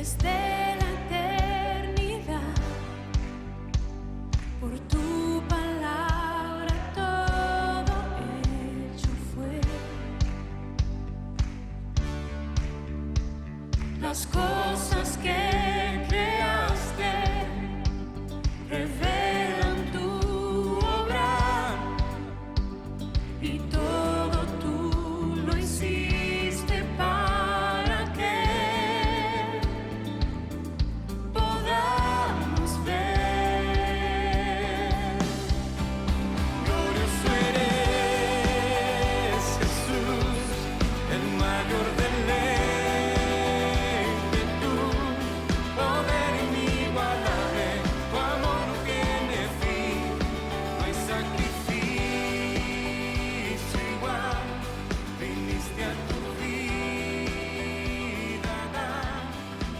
desde la eternidad. Por tu palabra todo hecho fue. Las cosas que creaste revelan tu obra, y todo tú lo hiciste para que podamos ver. Glorioso eres, Jesús, el mayor de tú, poder inigualable, tu amor no tiene fin, no hay sacrificio igual, viniste a tu vida a dar,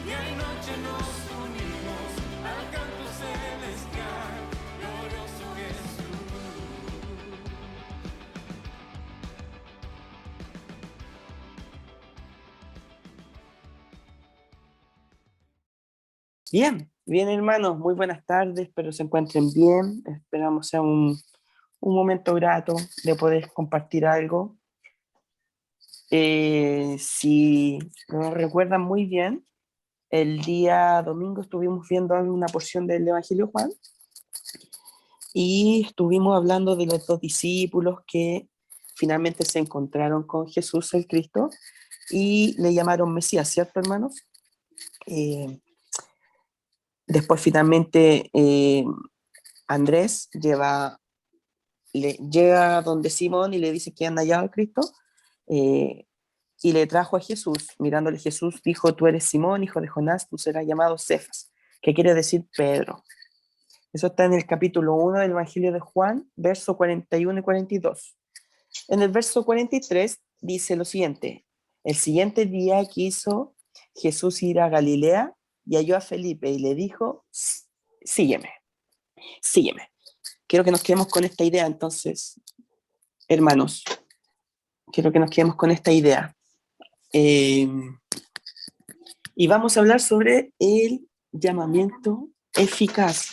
día y noche nos unimos al canto celestial, glorioso Jesús. Bien, bien hermanos, muy buenas tardes, espero se encuentren bien, esperamos sea un momento grato de poder compartir algo. Si nos recuerdan muy bien, el día domingo estuvimos viendo una porción del Evangelio de Juan y estuvimos hablando de los dos discípulos que finalmente se encontraron con Jesús el Cristo y le llamaron Mesías, ¿cierto hermanos? Después finalmente Andrés llega donde Simón y le dice que han hallado al Cristo, y le trajo a Jesús. Mirándole Jesús dijo: tú eres Simón, hijo de Jonás, tú serás llamado Cefas, que quiere decir Pedro. Eso está en el capítulo 1 del Evangelio de Juan, verso 41 y 42. En el verso 43 dice lo siguiente: el siguiente día quiso Jesús ir a Galilea y halló a Felipe y le dijo: sígueme, sígueme. Quiero que nos quedemos con esta idea entonces, hermanos. Quiero que nos quedemos con esta idea. Y vamos a hablar sobre el llamamiento eficaz.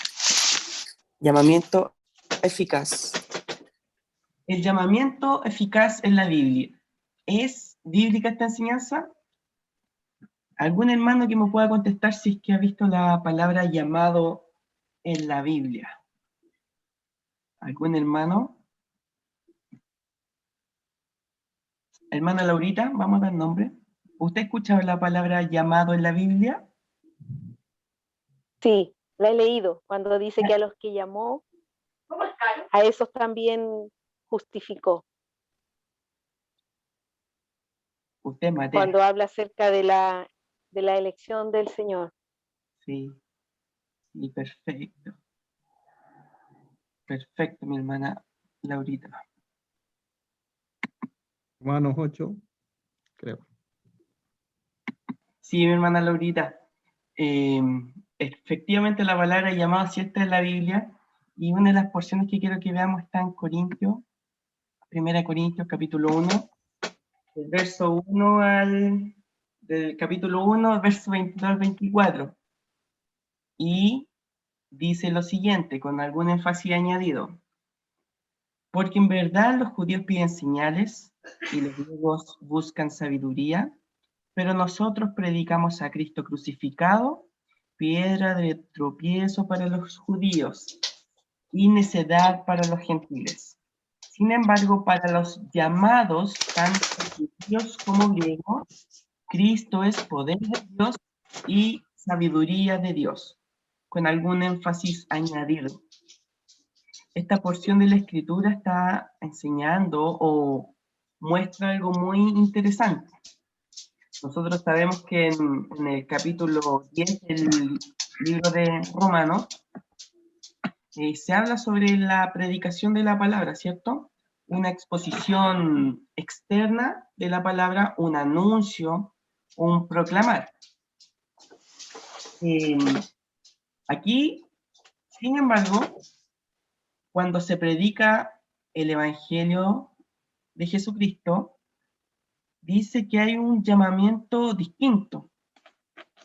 Llamamiento eficaz. El llamamiento eficaz en la Biblia. ¿Es bíblica esta enseñanza? ¿Algún hermano que me pueda contestar si es que ha visto la palabra llamado en la Biblia? ¿Algún hermano? Hermana Laurita, vamos a dar nombre. ¿Usted ha escuchado la palabra llamado en la Biblia? Sí, la he leído, cuando dice que a los que llamó, a esos también justificó. Usted, Mateo. Cuando habla acerca de la elección del Señor. Sí, sí, perfecto. Perfecto, mi hermana Laurita. Romanos 8, creo. Sí, mi hermana Laurita. Efectivamente la palabra llamado sí está en la Biblia, y una de las porciones que quiero que veamos está en Corintios, 1 Corintios capítulo 1, del verso 1 del capítulo 1, verso 22 al 24. Y dice lo siguiente, con algún énfasis añadido: porque en verdad los judíos piden señales y los griegos buscan sabiduría, pero nosotros predicamos a Cristo crucificado, piedra de tropiezo para los judíos y necedad para los gentiles. Sin embargo, para los llamados, tanto judíos como griegos, Cristo es poder de Dios y sabiduría de Dios, con algún énfasis añadido. Esta porción de la Escritura está enseñando o muestra algo muy interesante. Nosotros sabemos que en el capítulo 10 del libro de Romanos se habla sobre la predicación de la palabra, ¿cierto? Una exposición externa de la palabra, un anuncio, un proclamar. Aquí, sin embargo, cuando se predica el Evangelio de Jesucristo, dice que hay un llamamiento distinto.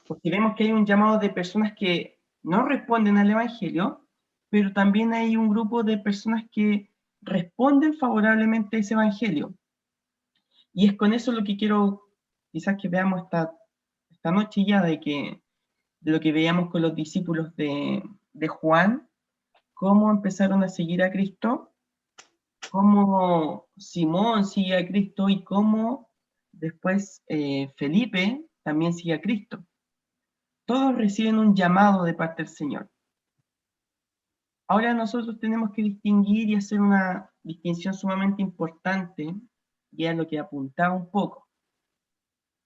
Porque vemos que hay un llamado de personas que no responden al Evangelio, pero también hay un grupo de personas que responden favorablemente a ese Evangelio. Y es con eso lo que quiero, quizás que veamos esta noche ya, de lo que veíamos con los discípulos de Juan, cómo empezaron a seguir a Cristo, cómo Simón sigue a Cristo y cómo después Felipe también sigue a Cristo. Todos reciben un llamado de parte del Señor. Ahora nosotros tenemos que distinguir y hacer una distinción sumamente importante, y es lo que apuntaba un poco,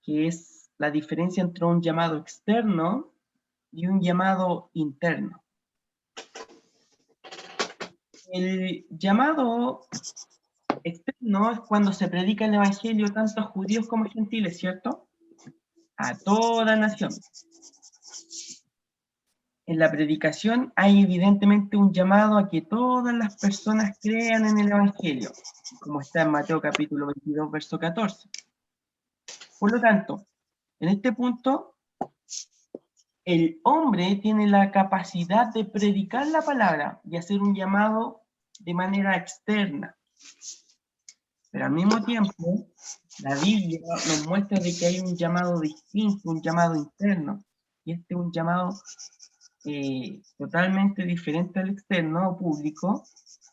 que es la diferencia entre un llamado externo y un llamado interno. El llamado externo es cuando se predica el Evangelio tanto a judíos como a gentiles, ¿cierto? A toda nación. En la predicación hay evidentemente un llamado a que todas las personas crean en el Evangelio, como está en Mateo capítulo 22, verso 14. Por lo tanto, en este punto, el hombre tiene la capacidad de predicar la palabra y hacer un llamado de manera externa. Pero al mismo tiempo, la Biblia nos muestra de que hay un llamado distinto, un llamado interno. Y este es un llamado totalmente diferente al externo o público,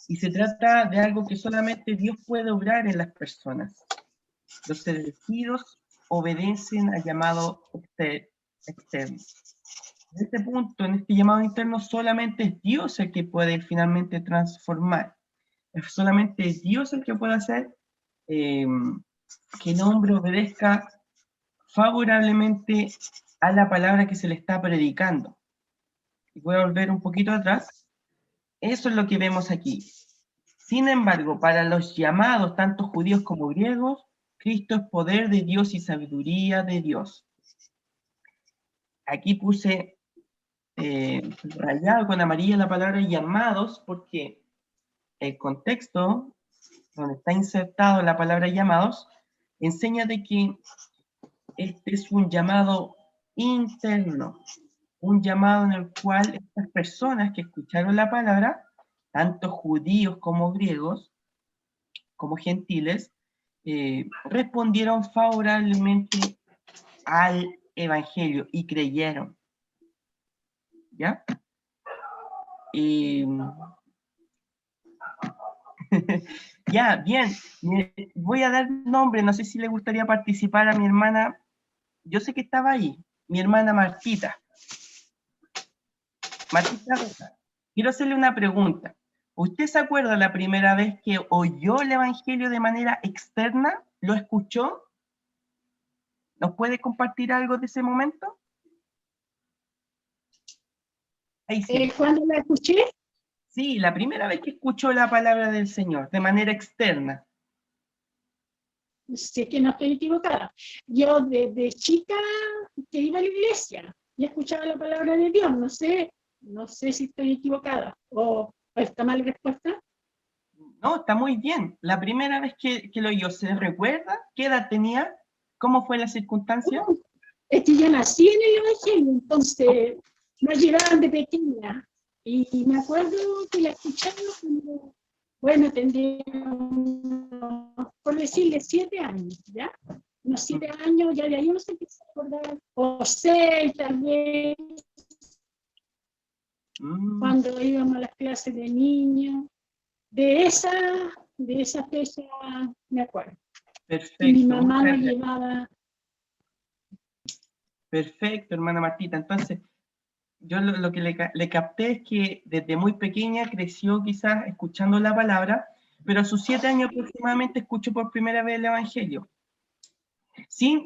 y se trata de algo que solamente Dios puede obrar en las personas. Los elegidos obedecen al llamado externo. En este punto, en este llamado interno, solamente es Dios el que puede finalmente transformar. Es solamente Dios el que puede hacer que el hombre obedezca favorablemente a la palabra que se le está predicando. Y voy a volver un poquito atrás. Eso es lo que vemos aquí. Sin embargo, para los llamados, tanto judíos como griegos, Cristo es poder de Dios y sabiduría de Dios. Aquí puse rayado con amarillo la palabra llamados, porque el contexto donde está insertado la palabra llamados enseña de que este es un llamado interno, un llamado en el cual estas personas que escucharon la palabra, tanto judíos como griegos, como gentiles, respondieron favorablemente al Evangelio y creyeron. ¿Ya? Ya, bien. Voy a dar nombre, no sé si le gustaría participar a mi hermana. Yo sé que estaba ahí, mi hermana Martita. Martita Rosa, quiero hacerle una pregunta. ¿Usted se acuerda la primera vez que oyó el Evangelio de manera externa? ¿Lo escuchó? ¿Nos puede compartir algo de ese momento? Ahí sí. ¿Cuándo la escuché? Sí, la primera vez que escuchó la palabra del Señor, de manera externa. Si es que no estoy equivocada. Yo desde chica que iba a la iglesia y escuchaba la palabra de Dios. No sé si estoy equivocada o está mal respuesta. No, está muy bien. La primera vez que lo oyó, ¿se recuerda? ¿Qué edad tenía? ¿Cómo fue la circunstancia? Es que yo nací en el Evangelio, entonces nos llevaban de pequeña. Y me acuerdo que la escuchaba cuando, bueno, tendría, por decirle, 7 años, ¿ya? Unos 7 años, ya de ahí uno se empieza a acordar, o 6 tal vez, cuando íbamos a las clases de niños. De esa fecha me acuerdo. Perfecto. Y mi mamá nos llevaba. Perfecto, hermana Martita. Entonces, yo lo que le capté es que desde muy pequeña creció quizás escuchando la palabra, pero a sus 7 años aproximadamente escuchó por primera vez el Evangelio. Sin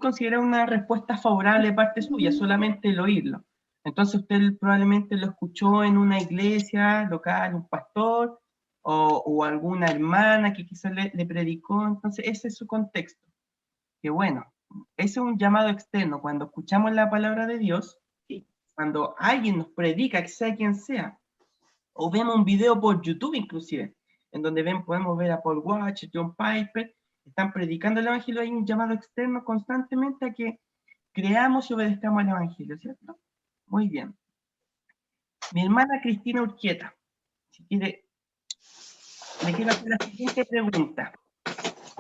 considerar una respuesta favorable de parte suya, solamente el oírlo. Entonces usted probablemente lo escuchó en una iglesia local, un pastor, o alguna hermana que quizás le predicó. Entonces ese es su contexto. Que bueno, ese es un llamado externo. Cuando escuchamos la palabra de Dios, cuando alguien nos predica, que sea quien sea, o vemos un video por YouTube inclusive, en donde podemos ver a Paul Watch, John Piper, están predicando el Evangelio, hay un llamado externo constantemente a que creamos y obedezcamos al Evangelio, ¿cierto? Muy bien. Mi hermana Cristina Urquieta, si quiere, le quiero hacer la siguiente pregunta.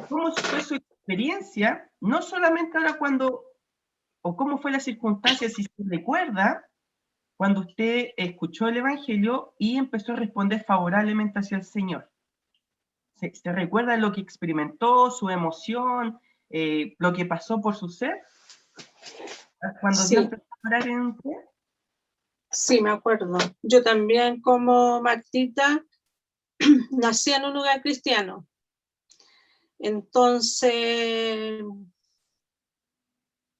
¿Cómo fue su experiencia, no solamente ahora cuando, o cómo fue la circunstancia, si se recuerda, cuando usted escuchó el Evangelio y empezó a responder favorablemente hacia el Señor? ¿Se recuerda lo que experimentó, su emoción, lo que pasó por su ser? Cuando Dios Sí, empezó a orar en usted. sí, me acuerdo. Yo también, como Martita, nací en un lugar cristiano. Entonces,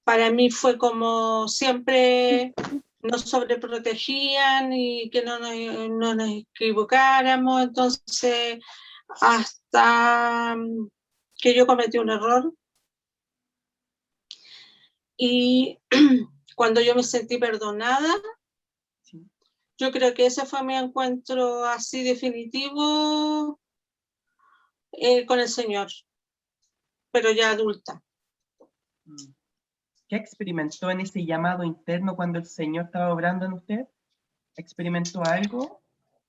para mí fue como siempre nos sobreprotegían y que no nos equivocáramos. Entonces, hasta que yo cometí un error y cuando yo me sentí perdonada, Sí. yo creo que ese fue mi encuentro así definitivo con el Señor, pero ya adulta. ¿Qué experimentó en ese llamado interno cuando el Señor estaba obrando en usted? ¿Experimentó algo?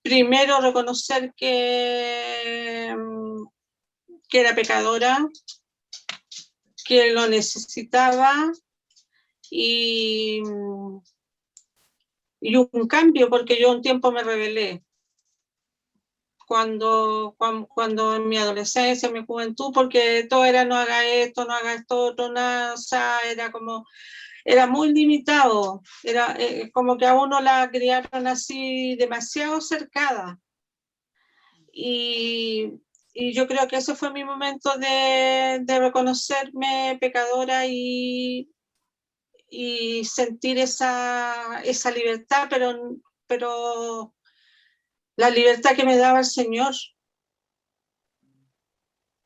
Primero reconocer que era pecadora, que lo necesitaba y un cambio, porque yo un tiempo me rebelé. Cuando en mi adolescencia, en mi juventud, porque todo era no haga esto otro, nada, o sea, era muy limitado, era como que a uno la criaron así demasiado cercada. Y yo creo que ese fue mi momento de reconocerme pecadora y sentir esa libertad, pero la libertad que me daba el Señor,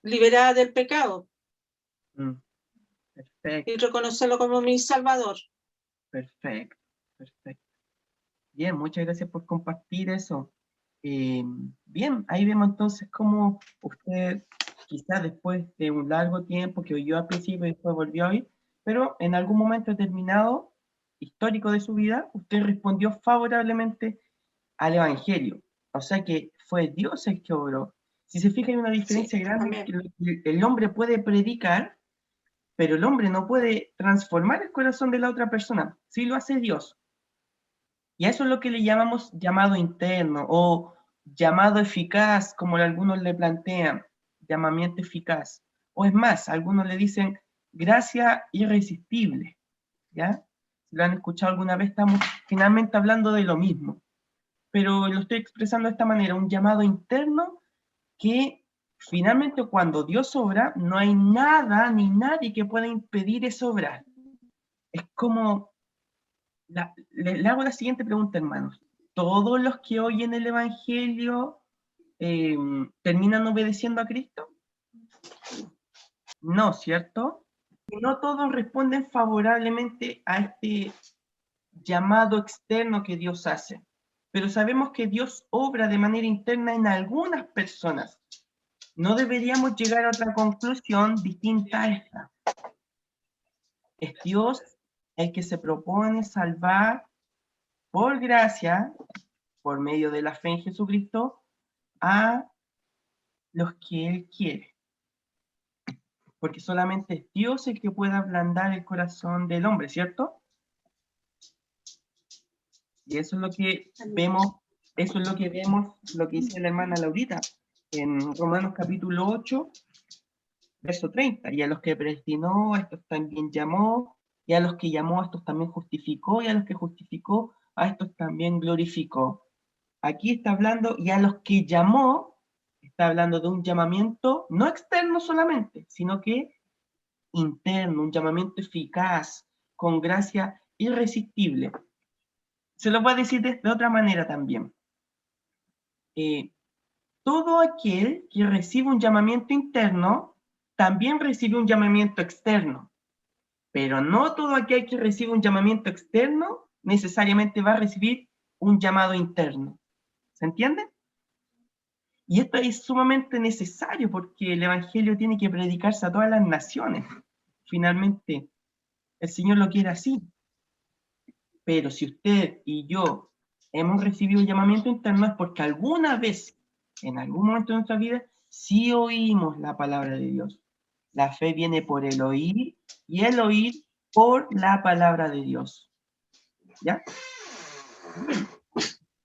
liberada del pecado, Perfecto, y reconocerlo como mi Salvador. perfecto, perfecto. Bien, muchas gracias por compartir eso. Bien, ahí vemos entonces cómo usted, quizás después de un largo tiempo que oyó al principio y después volvió a oír, pero en algún momento determinado, histórico de su vida, usted respondió favorablemente al Evangelio. O sea que fue Dios el que obró. Si se fija, hay una diferencia Sí, grande, amén. que el hombre puede predicar, pero el hombre no puede transformar el corazón de la otra persona. Sí lo hace Dios. Y a eso es lo que le llamamos llamado interno o llamado eficaz, como algunos le plantean, llamamiento eficaz. O es más, algunos le dicen gracia irresistible. ¿Ya? Si lo han escuchado alguna vez, estamos finalmente hablando de lo mismo. Pero lo estoy expresando de esta manera, un llamado interno que finalmente cuando Dios obra, no hay nada ni nadie que pueda impedir ese obrar. Es como, le hago la siguiente pregunta, hermanos. ¿Todos los que oyen el Evangelio terminan obedeciendo a Cristo? No, ¿cierto? No todos responden favorablemente a este llamado externo que Dios hace. Pero sabemos que Dios obra de manera interna en algunas personas. No deberíamos llegar a otra conclusión distinta a esta. Es Dios el que se propone salvar por gracia, por medio de la fe en Jesucristo, a los que Él quiere. Porque solamente es Dios el que puede ablandar el corazón del hombre, ¿cierto? Y eso es lo que vemos, lo que dice la hermana Laurita en Romanos capítulo 8, verso 30. Y a los que predestinó, a estos también llamó, y a los que llamó, a estos también justificó, y a los que justificó, a estos también glorificó. Aquí está hablando, y a los que llamó, está hablando de un llamamiento no externo solamente, sino que interno, un llamamiento eficaz, con gracia irresistible. Se lo voy a decir de otra manera también. Todo aquel que recibe un llamamiento interno, también recibe un llamamiento externo. Pero no todo aquel que recibe un llamamiento externo necesariamente va a recibir un llamado interno. ¿Se entiende? Y esto es sumamente necesario porque el Evangelio tiene que predicarse a todas las naciones. Finalmente, El Señor lo quiere así. Pero si usted y yo hemos recibido un llamamiento interno es porque alguna vez, en algún momento de nuestra vida, sí oímos la palabra de Dios. La fe viene por el oír y el oír por la palabra de Dios. ¿Ya? Bien.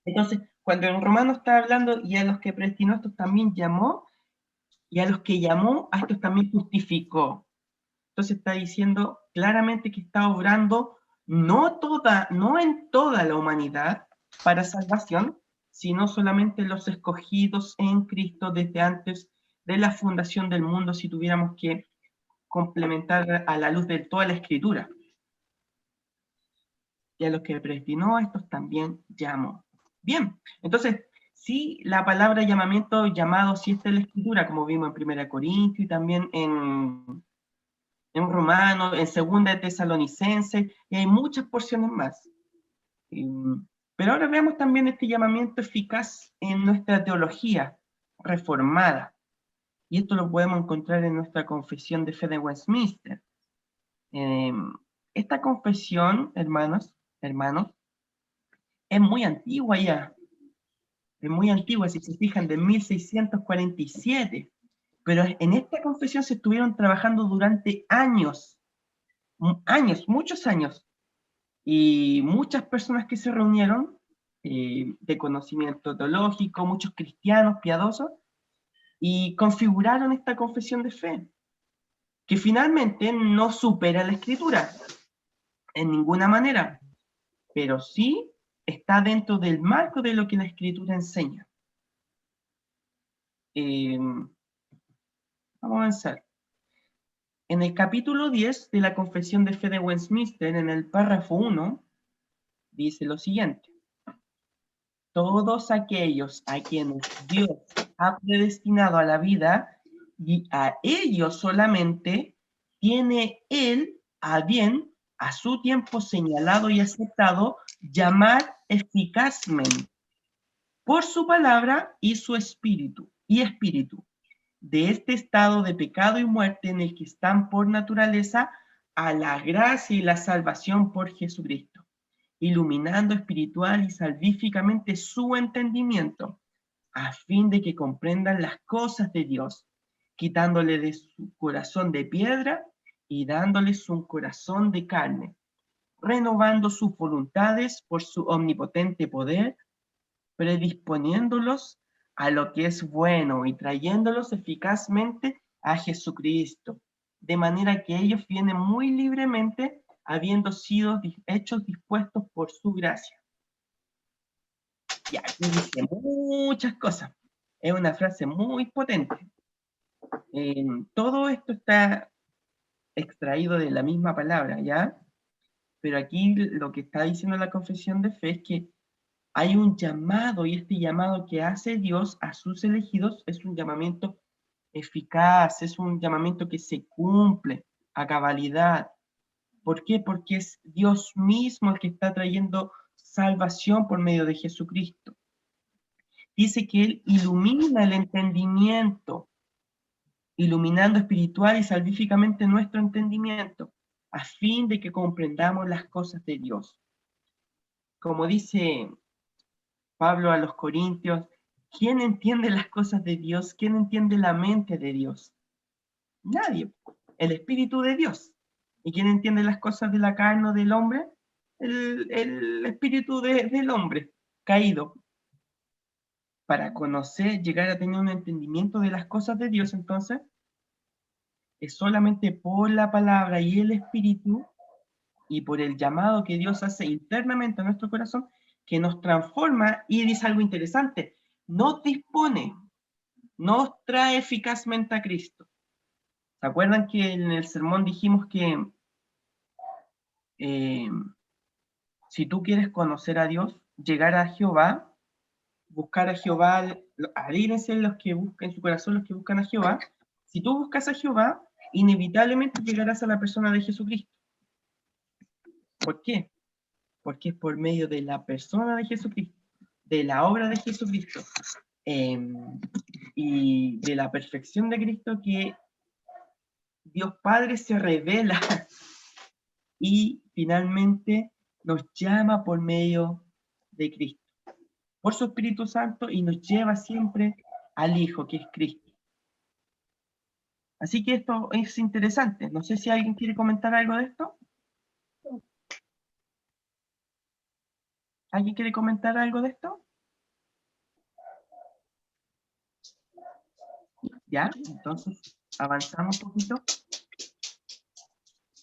Entonces, cuando en Romanos está hablando y a los que predestinó, estos también llamó, y a los que llamó, a estos también justificó. Entonces está diciendo claramente que está obrando no en toda la humanidad para salvación, sino solamente los escogidos en Cristo desde antes de la fundación del mundo, si tuviéramos que complementar a la luz de toda la Escritura. Y a los que predestinó, a estos también llamó. Bien, entonces, si la palabra llamamiento, llamado, si está en la Escritura, como vimos en 1 Corintios y también en Romanos, en 2 Tesalonicenses, y hay muchas porciones más. Pero ahora veamos también este llamamiento eficaz en nuestra teología reformada. Y esto lo podemos encontrar en nuestra confesión de fe de Westminster. Esta confesión, hermanos, es muy antigua ya. Es muy antigua, si se fijan, de 1647. Pero en esta confesión se estuvieron trabajando durante años, muchos años, y muchas personas que se reunieron de conocimiento teológico, muchos cristianos piadosos, y configuraron esta confesión de fe, que finalmente no supera la Escritura en ninguna manera, pero sí está dentro del marco de lo que la Escritura enseña. Vamos a avanzar. En el capítulo 10 de la Confesión de Fe de Westminster, en el párrafo 1, dice lo siguiente: todos aquellos a quienes Dios ha predestinado a la vida, y a ellos solamente tiene Él a bien, a su tiempo señalado y aceptado, llamar eficazmente, por su palabra y su espíritu, de este estado de pecado y muerte en el que están por naturaleza, a la gracia y la salvación por Jesucristo, iluminando espiritual y salvíficamente su entendimiento, a fin de que comprendan las cosas de Dios, quitándole de su corazón de piedra y dándoles un corazón de carne, renovando sus voluntades por su omnipotente poder, predisponiéndolos a lo que es bueno y trayéndolos eficazmente a Jesucristo, de manera que ellos vienen muy libremente, habiendo sido hechos dispuestos por su gracia. Y aquí dice muchas cosas. Es una frase muy potente. Todo esto está extraído de la misma palabra, ¿ya? Pero aquí lo que está diciendo la confesión de fe es que hay un llamado, y este llamado que hace Dios a sus elegidos es un llamamiento eficaz, es un llamamiento que se cumple a cabalidad. ¿Por qué? Porque es Dios mismo el que está trayendo salvación por medio de Jesucristo. Dice que Él ilumina el entendimiento, iluminando espiritual y salvíficamente nuestro entendimiento, a fin de que comprendamos las cosas de Dios. Como dice Pablo a los Corintios, ¿quién entiende las cosas de Dios? ¿Quién entiende la mente de Dios? Nadie. El Espíritu de Dios. ¿Y quién entiende las cosas de la carne o del hombre? El Espíritu del hombre caído. Para conocer, llegar a tener un entendimiento de las cosas de Dios, entonces, es solamente por la palabra y el Espíritu, y por el llamado que Dios hace internamente a nuestro corazón, que nos transforma. Y dice algo interesante: nos dispone, nos trae eficazmente a Cristo. ¿Se acuerdan que en el sermón dijimos que si tú quieres conocer a Dios, llegar a Jehová, buscar a Jehová, adírense los que buscan en su corazón, los que buscan a Jehová? Si tú buscas a Jehová, inevitablemente llegarás a la persona de Jesucristo. ¿Por qué? Porque es por medio de la persona de Jesucristo, de la obra de Jesucristo, y de la perfección de Cristo, que Dios Padre se revela y finalmente nos llama por medio de Cristo, por su Espíritu Santo, y nos lleva siempre al Hijo, que es Cristo. Así que esto es interesante. No sé si alguien quiere comentar algo de esto. ¿Alguien quiere comentar algo de esto? Ya, entonces avanzamos un poquito.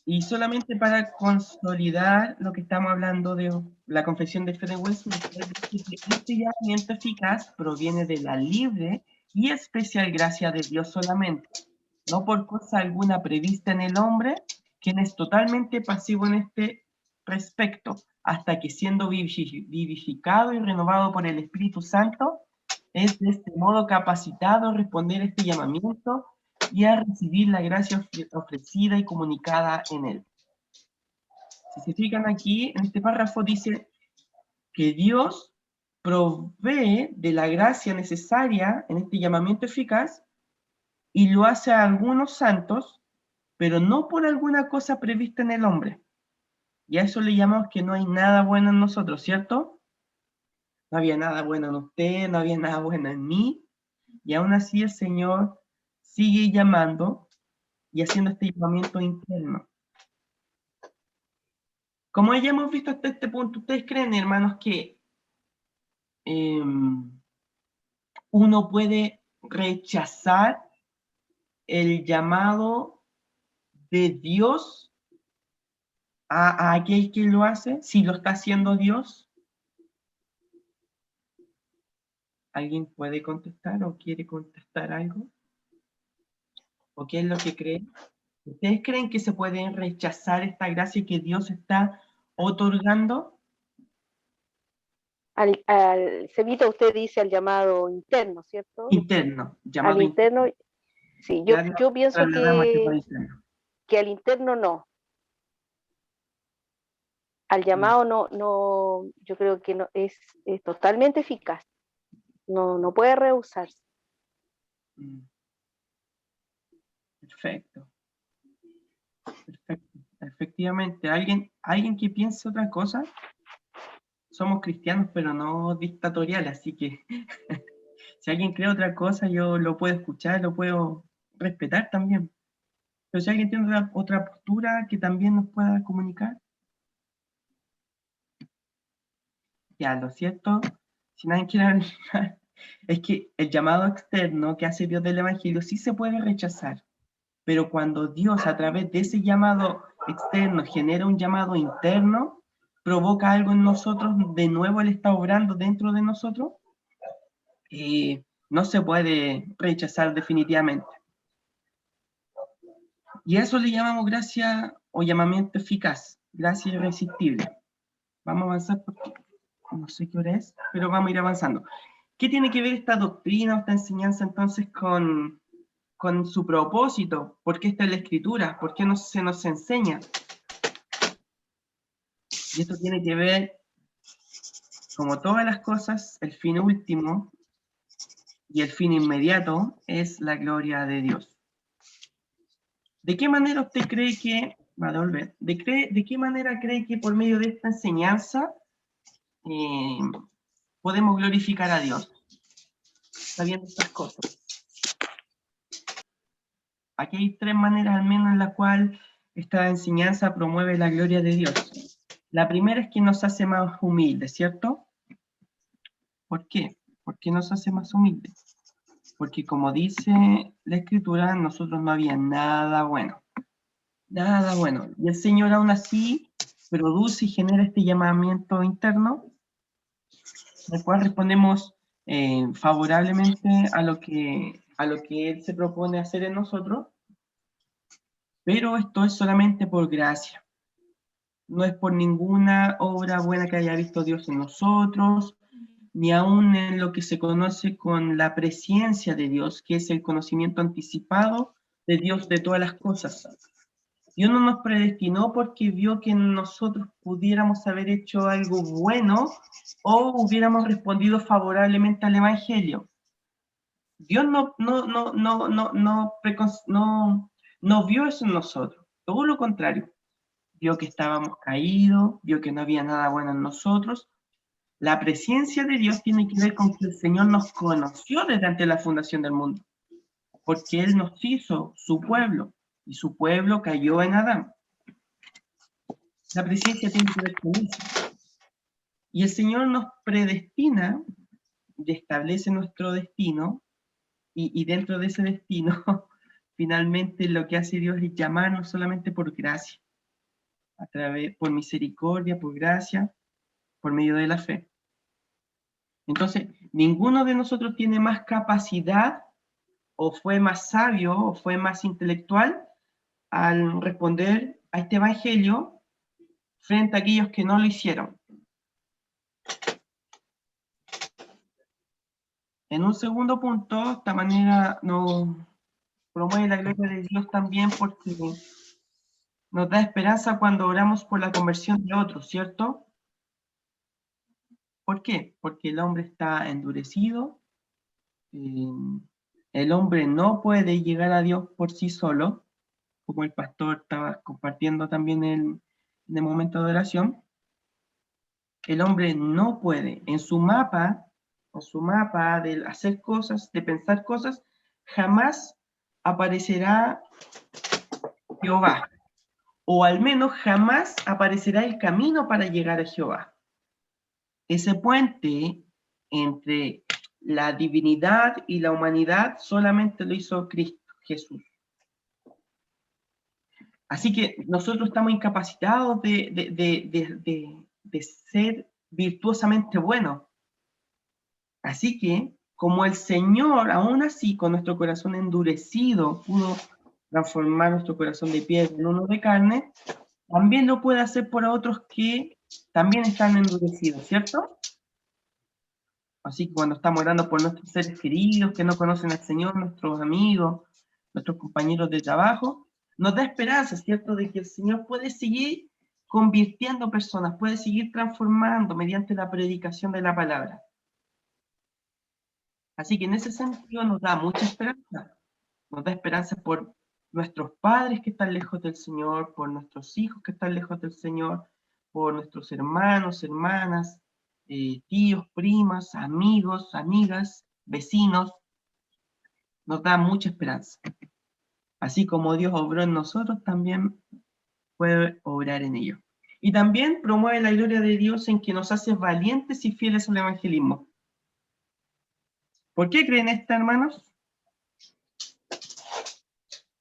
Y solamente para consolidar lo que estamos hablando de la confesión de fe de Westminster, este llamamiento eficaz proviene de la libre y especial gracia de Dios solamente, no por cosa alguna prevista en el hombre, quien es totalmente pasivo en este respecto, hasta que siendo vivificado y renovado por el Espíritu Santo, es de este modo capacitado a responder este llamamiento y a recibir la gracia ofrecida y comunicada en él. Si se fijan aquí, en este párrafo dice que Dios provee de la gracia necesaria en este llamamiento eficaz y lo hace a algunos santos, pero no por alguna cosa prevista en el hombre. Y a eso le llamamos que no hay nada bueno en nosotros, ¿cierto? No había nada bueno en usted, no había nada bueno en mí, y aún así el Señor sigue llamando y haciendo este llamamiento interno. Como ya hemos visto hasta este punto, ¿ustedes creen, hermanos, que uno puede rechazar el llamado de Dios a aquel que lo hace, si lo está haciendo Dios? ¿Alguien puede contestar o quiere contestar algo? ¿O qué es lo que creen? ¿Ustedes creen que se puede rechazar esta gracia que Dios está otorgando? Cevita, usted dice al llamado interno, ¿cierto? Interno, llamado Al interno, sí, yo pienso que al interno no. Al llamado no, yo creo que no es totalmente eficaz. No puede rehusarse. Perfecto. Perfecto. Efectivamente, ¿alguien que piense otra cosa? Somos cristianos, pero no dictatoriales, así que si alguien cree otra cosa, yo lo puedo escuchar, lo puedo respetar también. Pero si alguien tiene otra postura que también nos pueda comunicar. Ya, lo cierto, si nadie quiere hablar, es que el llamado externo que hace Dios del Evangelio sí se puede rechazar, pero cuando Dios a través de ese llamado externo genera un llamado interno, provoca algo en nosotros, de nuevo Él está obrando dentro de nosotros, no se puede rechazar definitivamente. Y a eso le llamamos gracia o llamamiento eficaz, gracia irresistible. Vamos a avanzar porque no sé qué hora es, pero vamos a ir avanzando. ¿Qué tiene que ver esta doctrina, esta enseñanza entonces con su propósito? ¿Por qué está en la Escritura? ¿Por qué no se nos enseña? Y esto tiene que ver, como todas las cosas, el fin último y el fin inmediato es la gloria de Dios. ¿De qué manera usted cree que, va a devolver, de qué manera cree que por medio de esta enseñanza podemos glorificar a Dios? Sabiendo estas cosas. Aquí hay tres maneras al menos en las cuales esta enseñanza promueve la gloria de Dios. La primera es que nos hace más humildes, ¿cierto? ¿Por qué? ¿Por qué nos hace más humildes? Porque como dice la Escritura, en nosotros no había nada bueno. Nada bueno. Y el Señor aún así produce y genera este llamamiento interno, al cual respondemos favorablemente a lo que Él se propone hacer en nosotros, pero esto es solamente por gracia. No es por ninguna obra buena que haya visto Dios en nosotros, ni aún en lo que se conoce con la presciencia de Dios, que es el conocimiento anticipado de Dios de todas las cosas. Dios no nos predestinó porque vio que nosotros pudiéramos haber hecho algo bueno o hubiéramos respondido favorablemente al Evangelio. Dios no vio eso en nosotros, todo lo contrario. vio que estábamos caídos, vio que no había nada bueno en nosotros. La presencia de Dios tiene que ver con que el Señor nos conoció desde antes de la fundación del mundo, porque Él nos hizo su pueblo, y su pueblo cayó en Adán. La presencia tiene que ver con eso. Y el Señor nos predestina, y establece nuestro destino, y dentro de ese destino, finalmente lo que hace Dios es llamarnos solamente por gracia, por misericordia, por gracia, por medio de la fe. Entonces, ninguno de nosotros tiene más capacidad, o fue más sabio, o fue más intelectual, al responder a este evangelio frente a aquellos que no lo hicieron. En un segundo punto, esta manera nos promueve la gloria de Dios también porque nos da esperanza cuando oramos por la conversión de otros, ¿cierto? ¿Por qué? Porque el hombre está endurecido, el hombre no puede llegar a Dios por sí solo, como el pastor estaba compartiendo también en el momento de oración. El hombre no puede, en su mapa de hacer cosas, de pensar cosas, jamás aparecerá Jehová, o al menos jamás aparecerá el camino para llegar a Jehová. Ese puente entre la divinidad y la humanidad solamente lo hizo Cristo, Jesús. Así que nosotros estamos incapacitados de ser virtuosamente buenos. Así que, como el Señor, aún así, con nuestro corazón endurecido, pudo transformar nuestro corazón de piedra en uno de carne, también lo puede hacer por otros que también están endurecidos, ¿cierto? Así que cuando estamos orando por nuestros seres queridos que no conocen al Señor, nuestros amigos, nuestros compañeros de trabajo, nos da esperanza, ¿cierto?, de que el Señor puede seguir convirtiendo personas, puede seguir transformando mediante la predicación de la palabra. Así que en ese sentido nos da mucha esperanza. Nos da esperanza por nuestros padres que están lejos del Señor, por nuestros hijos que están lejos del Señor, por nuestros hermanos, hermanas, tíos, primas, amigos, amigas, vecinos. Nos da mucha esperanza. Así como Dios obró en nosotros, también puede obrar en ellos. Y también promueve la gloria de Dios en que nos hace valientes y fieles al evangelismo. ¿Por qué creen esto, hermanos?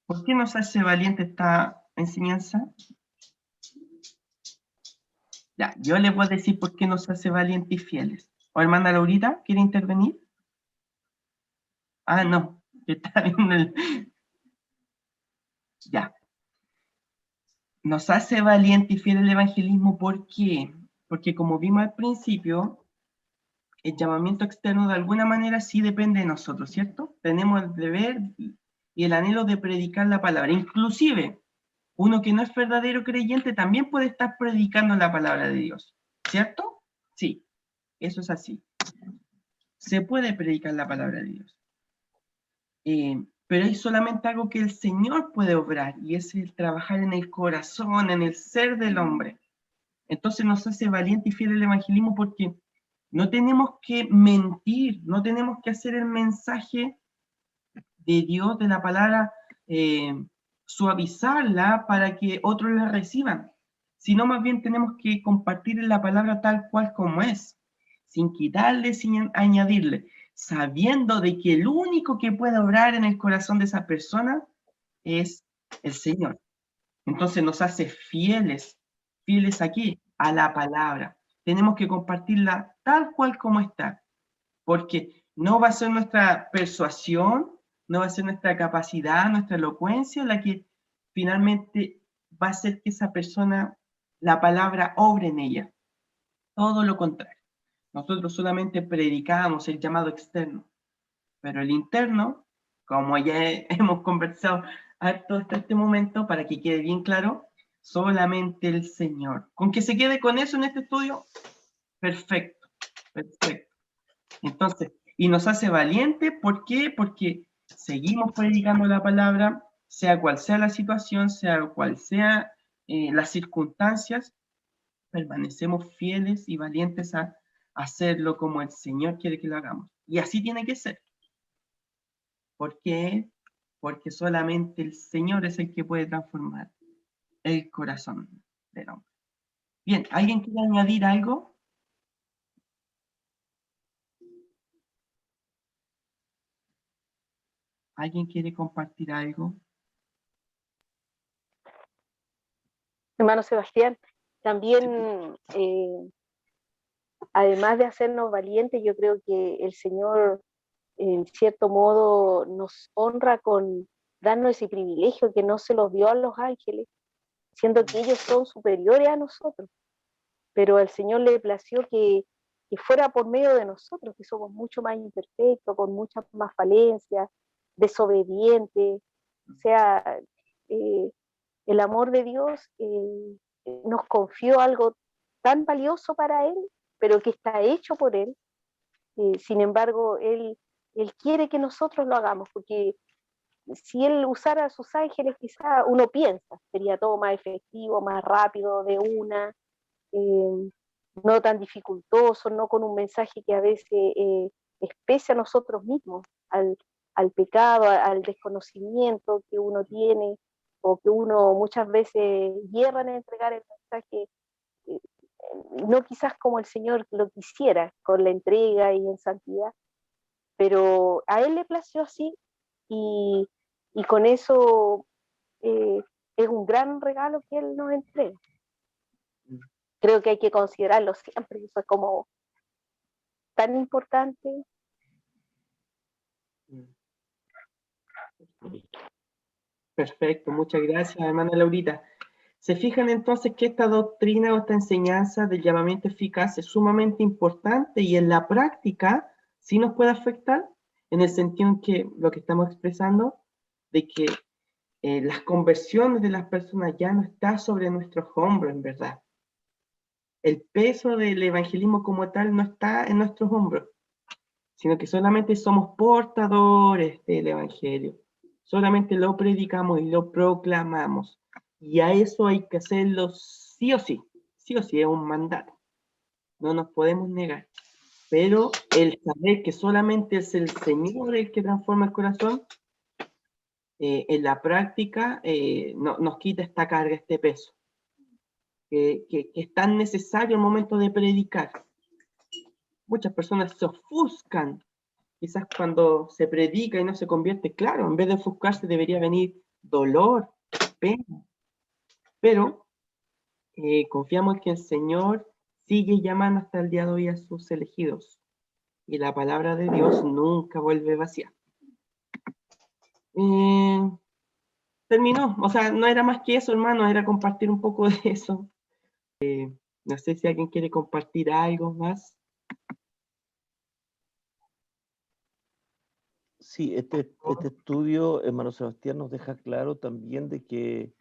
¿Por qué nos hace valiente esta enseñanza? Ya, yo les voy a decir por qué nos hace valientes y fieles. ¿O hermana Laurita, quiere intervenir? Ah, no, está viendo el... Ya. Nos hace valiente y fiel el evangelismo, ¿por qué? Porque como vimos al principio, el llamamiento externo de alguna manera sí depende de nosotros, ¿cierto? Tenemos el deber y el anhelo de predicar la palabra. Inclusive, uno que no es verdadero creyente también puede estar predicando la palabra de Dios, ¿cierto? Sí, eso es así. Se puede predicar la palabra de Dios. Pero hay solamente algo que el Señor puede obrar, y es el trabajar en el corazón, en el ser del hombre. Entonces nos hace valiente y fiel el evangelismo porque no tenemos que mentir, no tenemos que hacer el mensaje de Dios, de la palabra, suavizarla para que otros la reciban, sino más bien tenemos que compartir la palabra tal cual como es, sin quitarle, sin añadirle, sabiendo de que el único que puede obrar en el corazón de esa persona es el Señor. Entonces nos hace fieles aquí a la palabra. Tenemos que compartirla tal cual como está, porque no va a ser nuestra persuasión, no va a ser nuestra capacidad, nuestra elocuencia la que finalmente va a hacer que esa persona, la palabra, obre en ella. Todo lo contrario. Nosotros solamente predicamos el llamado externo, pero el interno, como ya hemos conversado harto hasta este momento, para que quede bien claro, solamente el Señor. Con que se quede con eso en este estudio, perfecto, perfecto. Entonces, y nos hace valiente, ¿por qué? Porque seguimos predicando la palabra, sea cual sea la situación, sea cual sea las circunstancias, permanecemos fieles y valientes a hacerlo como el Señor quiere que lo hagamos. Y así tiene que ser. ¿Por qué? Porque solamente el Señor es el que puede transformar el corazón del hombre. Bien, ¿alguien quiere añadir algo? ¿Alguien quiere compartir algo? Hermano Sebastián, también, además de hacernos valientes, yo creo que el Señor, en cierto modo, nos honra con darnos ese privilegio que no se los dio a los ángeles, siendo que ellos son superiores a nosotros. Pero al Señor le plació que fuera por medio de nosotros, que somos mucho más imperfectos, con muchas más falencias, desobedientes. O sea, eh, el amor de Dios nos confió algo tan valioso para Él, pero que está hecho por Él. Sin embargo, Él quiere que nosotros lo hagamos, porque si Él usara a sus ángeles, quizá uno piensa, sería todo más efectivo, más rápido, de una, no tan dificultoso, no con un mensaje que a veces espese a nosotros mismos, al pecado, al desconocimiento que uno tiene, o que uno muchas veces hierra en entregar el mensaje, eh, no quizás como el Señor lo quisiera, con la entrega y en santidad, pero a Él le plació así, y, y con eso es un gran regalo que Él nos entrega. Creo que hay que considerarlo siempre, eso es como tan importante. Perfecto, muchas gracias, hermana Laurita. ¿Se fijan entonces que esta doctrina o esta enseñanza del llamamiento eficaz es sumamente importante y en la práctica sí nos puede afectar? En el sentido en que lo que estamos expresando, de que las conversiones de las personas ya no está sobre nuestros hombros, en verdad. El peso del evangelismo como tal no está en nuestros hombros, sino que solamente somos portadores del evangelio. Solamente lo predicamos y lo proclamamos. Y a eso hay que hacerlo sí o sí. Sí o sí, es un mandato. No nos podemos negar. Pero el saber que solamente es el Señor el que transforma el corazón, en la práctica nos quita esta carga, este peso, que es tan necesario al momento de predicar. Muchas personas se ofuscan, quizás cuando se predica y no se convierte, claro, en vez de ofuscarse debería venir dolor, pena, pero confiamos que el Señor sigue llamando hasta el día de hoy a sus elegidos, y la palabra de Dios nunca vuelve vacía. Terminó, o sea, no era más que eso, hermano, era compartir un poco de eso. No sé si alguien quiere compartir algo más. Sí, este estudio, hermano Sebastián, nos deja claro también de que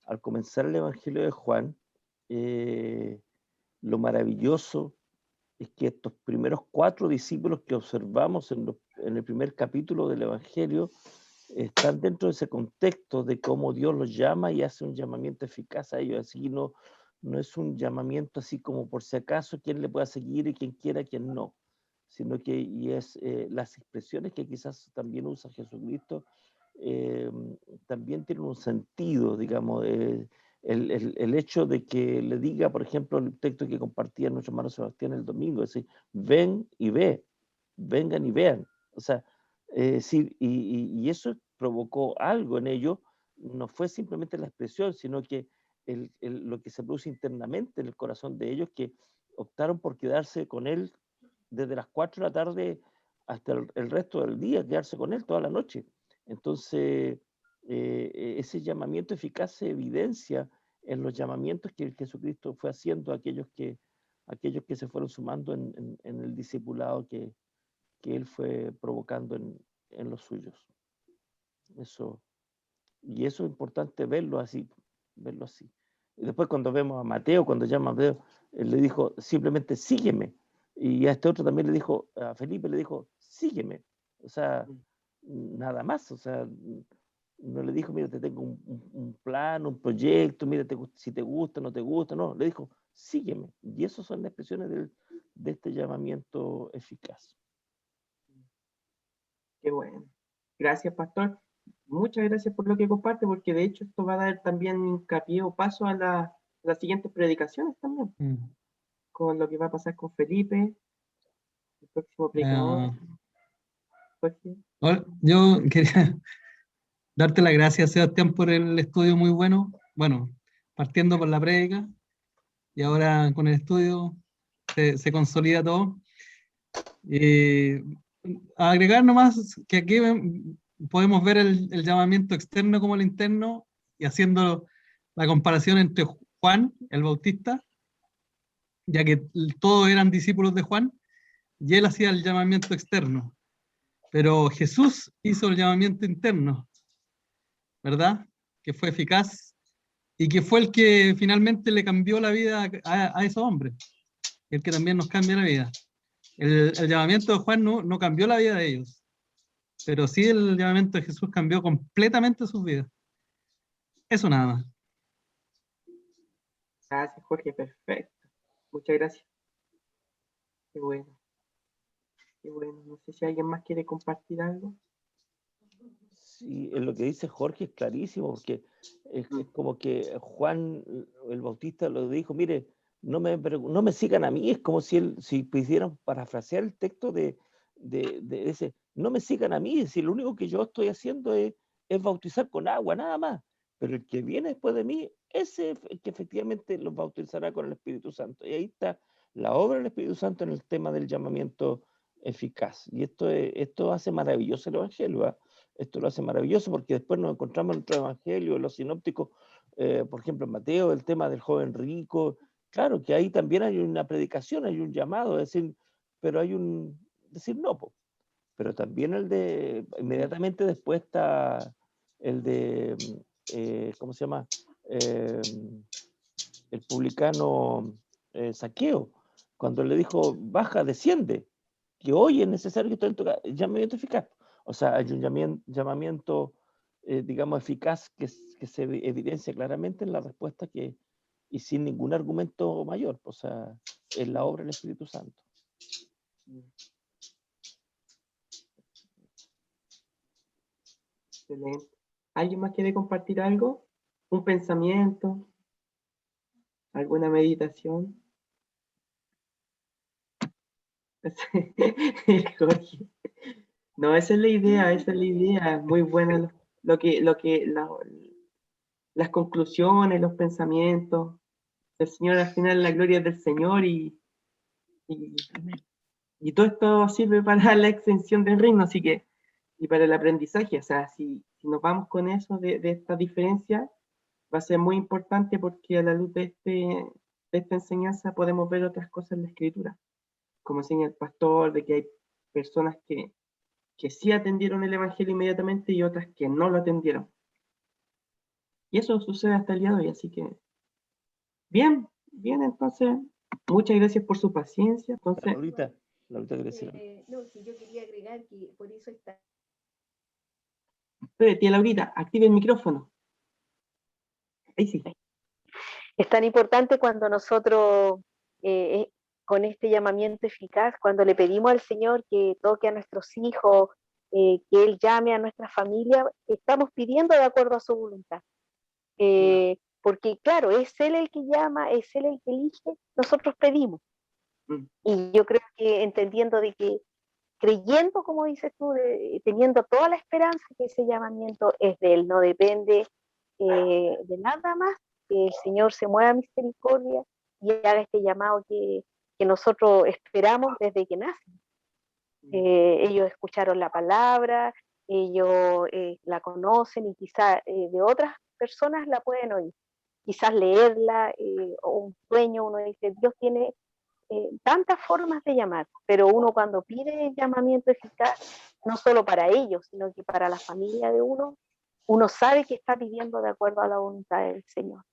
al comenzar el Evangelio de Juan, lo maravilloso es que estos primeros 4 discípulos que observamos en el primer capítulo del Evangelio están dentro de ese contexto de cómo Dios los llama y hace un llamamiento eficaz a ellos. Así no es un llamamiento así como por si acaso quién le pueda seguir y quién quiera, quién no, sino que y es las expresiones que quizás también usa Jesucristo también tienen un sentido, digamos. El hecho de que le diga, por ejemplo, el texto que compartía nuestro hermano Sebastián el domingo, es decir, ven y ve, vengan y vean. O sea, sí, y eso provocó algo en ellos, no fue simplemente la expresión, sino que lo que se produce internamente en el corazón de ellos, que optaron por quedarse con él desde las 4 de la tarde hasta el resto del día, quedarse con él toda la noche. Entonces, ese llamamiento eficaz se evidencia en los llamamientos que Jesucristo fue haciendo a aquellos que se fueron sumando en el discipulado que él fue provocando en los suyos. Y eso es importante verlo así. Y después cuando vemos a Mateo, cuando llama a Mateo, él le dijo simplemente sígueme. Y a este otro también le dijo, a Felipe le dijo, sígueme. O sea, nada más. O sea, No le dijo, mira, te tengo un plan, un proyecto, mira, si te gusta, no te gusta, no, le dijo, sígueme. Y esas son las expresiones de este llamamiento eficaz. Qué bueno. Gracias, pastor. Muchas gracias por lo que comparte, porque de hecho esto va a dar también hincapié o paso a las siguientes predicaciones también, con lo que va a pasar con Felipe, el próximo predicador. Jorge. Yo quería darte las gracias, Sebastián, por el estudio muy bueno. Bueno, partiendo por la prédica y ahora con el estudio se consolida todo. Agregar nomás que aquí podemos ver el llamamiento externo como el interno y haciendo la comparación entre Juan, el Bautista, ya que todos eran discípulos de Juan, y él hacía el llamamiento externo. Pero Jesús hizo el llamamiento interno, ¿verdad? Que fue eficaz y que fue el que finalmente le cambió la vida a esos hombres, el que también nos cambia la vida. El llamamiento de Juan no cambió la vida de ellos, pero sí el llamamiento de Jesús cambió completamente sus vidas. Eso nada más. Gracias, Jorge, perfecto. Muchas gracias. Qué bueno. Qué bueno. No sé si alguien más quiere compartir algo. Sí, lo que dice Jorge es clarísimo, porque es como que Juan el Bautista lo dijo, mire, no me sigan a mí, es como si pudieran parafrasear el texto de ese, no me sigan a mí, si lo único que yo estoy haciendo es bautizar con agua, nada más, pero el que viene después de mí, ese es el que efectivamente los bautizará con el Espíritu Santo, y ahí está la obra del Espíritu Santo en el tema del llamamiento eficaz, y esto hace maravilloso el Evangelio, ¿eh? Esto lo hace maravilloso porque después nos encontramos en otro evangelio, en los sinópticos, por ejemplo en Mateo, el tema del joven rico. Claro que ahí también hay una predicación, hay un llamado, es decir, pero hay decir no, pero también inmediatamente después está el de, ¿cómo se llama? El publicano Zaqueo, cuando le dijo, baja, desciende, que hoy es necesario que esté en tu llamamiento eficaz. O sea, hay un llamamiento, digamos, eficaz que se evidencia claramente en la respuesta y sin ningún argumento mayor, o sea, en la obra del Espíritu Santo. Excelente. ¿Alguien más quiere compartir algo? ¿Un pensamiento? ¿Alguna meditación? Jorge. No, esa es la idea, muy buena las conclusiones, los pensamientos. El Señor al final, la gloria es del Señor y todo esto sirve para la extensión del reino, así que, y para el aprendizaje, o sea, si nos vamos con eso de esta diferencia, va a ser muy importante porque a la luz de esta enseñanza podemos ver otras cosas en la Escritura, como enseña el pastor, de que hay personas que sí atendieron el Evangelio inmediatamente y otras que no lo atendieron. Y eso sucede hasta el día de hoy, así que bien, entonces, muchas gracias por su paciencia. Entonces, Laurita quiere decir. No, si yo quería agregar que por eso está. tía Laurita, active el micrófono. Ahí sí. Es tan importante cuando nosotros, con este llamamiento eficaz, cuando le pedimos al Señor que toque a nuestros hijos, que Él llame a nuestra familia, estamos pidiendo de acuerdo a su voluntad. Porque claro, es Él el que llama, es Él el que elige, nosotros pedimos. Y yo creo que entendiendo de que, creyendo, como dices tú, teniendo toda la esperanza que ese llamamiento es de Él, no depende de nada más, que el Señor se mueva a misericordia y haga este llamado que nosotros esperamos desde que nacen. Ellos escucharon la palabra, ellos la conocen y quizás de otras personas la pueden oír, quizás leerla o un sueño, uno dice, Dios tiene tantas formas de llamar, pero uno cuando pide el llamamiento eficaz, no solo para ellos, sino que para la familia de uno sabe que está pidiendo de acuerdo a la voluntad del Señor.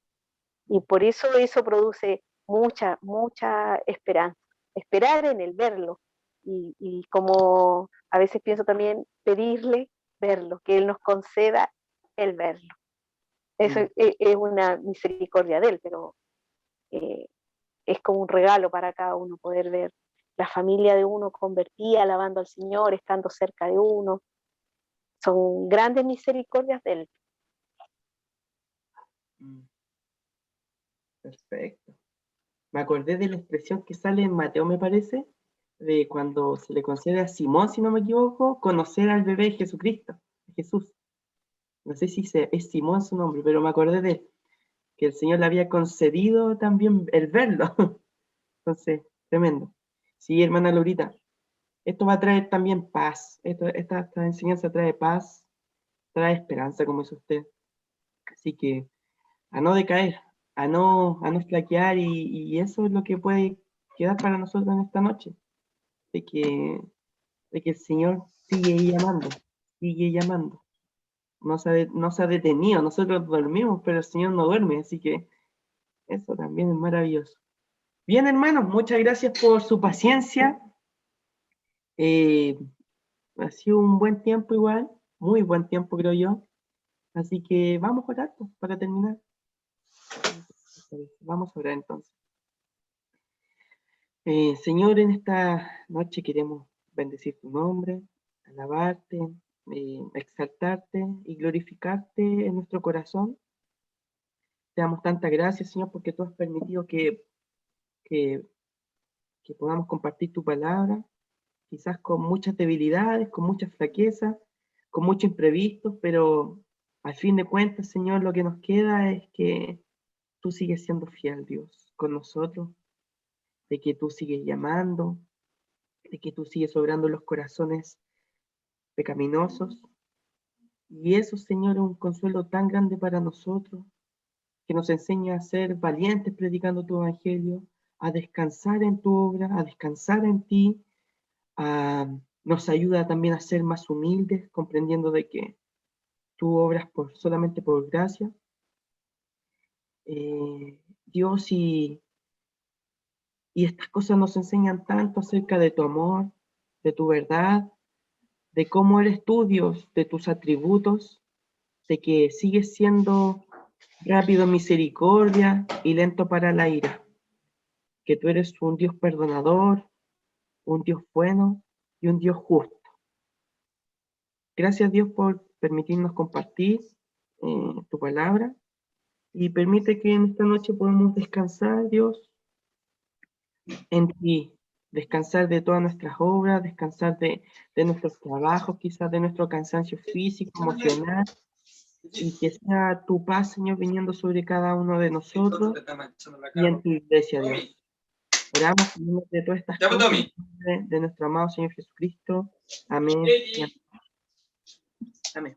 Y por eso produce mucha esperanza, esperar en el verlo. Y como a veces pienso también, pedirle verlo, que Él nos conceda el verlo. Eso es una misericordia de Él, pero es como un regalo para cada uno poder ver la familia de uno convertida, alabando al Señor, estando cerca de uno. Son grandes misericordias de Él. Perfecto. Me acordé de la expresión que sale en Mateo, me parece, de cuando se le concede a Simón, si no me equivoco, conocer al bebé de Jesucristo, Jesús. No sé si es Simón su nombre, pero me acordé de él, que el Señor le había concedido también el verlo. Entonces, tremendo. Sí, hermana Laurita, esto va a traer también paz. Esta enseñanza trae paz, trae esperanza, como dice usted. Así que a no decaer, a no flaquear, y eso es lo que puede quedar para nosotros en esta noche, de que el Señor sigue llamando, sigue llamando. No se ha detenido, nosotros dormimos, pero el Señor no duerme, así que eso también es maravilloso. Bien, hermanos, muchas gracias por su paciencia. Ha sido un buen tiempo igual, muy buen tiempo creo yo. Así que vamos a orar pues, para terminar. Vamos a orar entonces. Señor, en esta noche queremos bendecir tu nombre, alabarte, exaltarte y glorificarte en nuestro corazón. Te damos tanta gracias, Señor, porque tú has permitido que podamos compartir tu palabra, quizás con muchas debilidades, con muchas flaquezas, con muchos imprevistos, pero al fin de cuentas, Señor, lo que nos queda es que tú sigues siendo fiel, Dios, con nosotros, de que tú sigues llamando, de que tú sigues obrando en los corazones pecaminosos. Y eso, Señor, es un consuelo tan grande para nosotros, que nos enseña a ser valientes predicando tu evangelio, a descansar en tu obra, a descansar en ti, nos ayuda también a ser más humildes, comprendiendo de que tú obras solamente por gracia. Dios, y estas cosas nos enseñan tanto acerca de tu amor, de tu verdad, de cómo eres tú, Dios, de tus atributos, de que sigues siendo rápido en misericordia y lento para la ira, que tú eres un Dios perdonador, un Dios bueno y un Dios justo. Gracias, Dios, por permitirnos compartir tu palabra, y permite que en esta noche podamos descansar, Dios, en ti, descansar de todas nuestras obras, descansar de nuestros trabajos, quizás de nuestro cansancio físico, emocional, y que sea tu paz, Señor, viniendo sobre cada uno de nosotros y en tu iglesia, Dios. Oramos en nombre de todas estas cosas, en nombre de nuestro amado Señor Jesucristo. Amén. Y amén. Amén.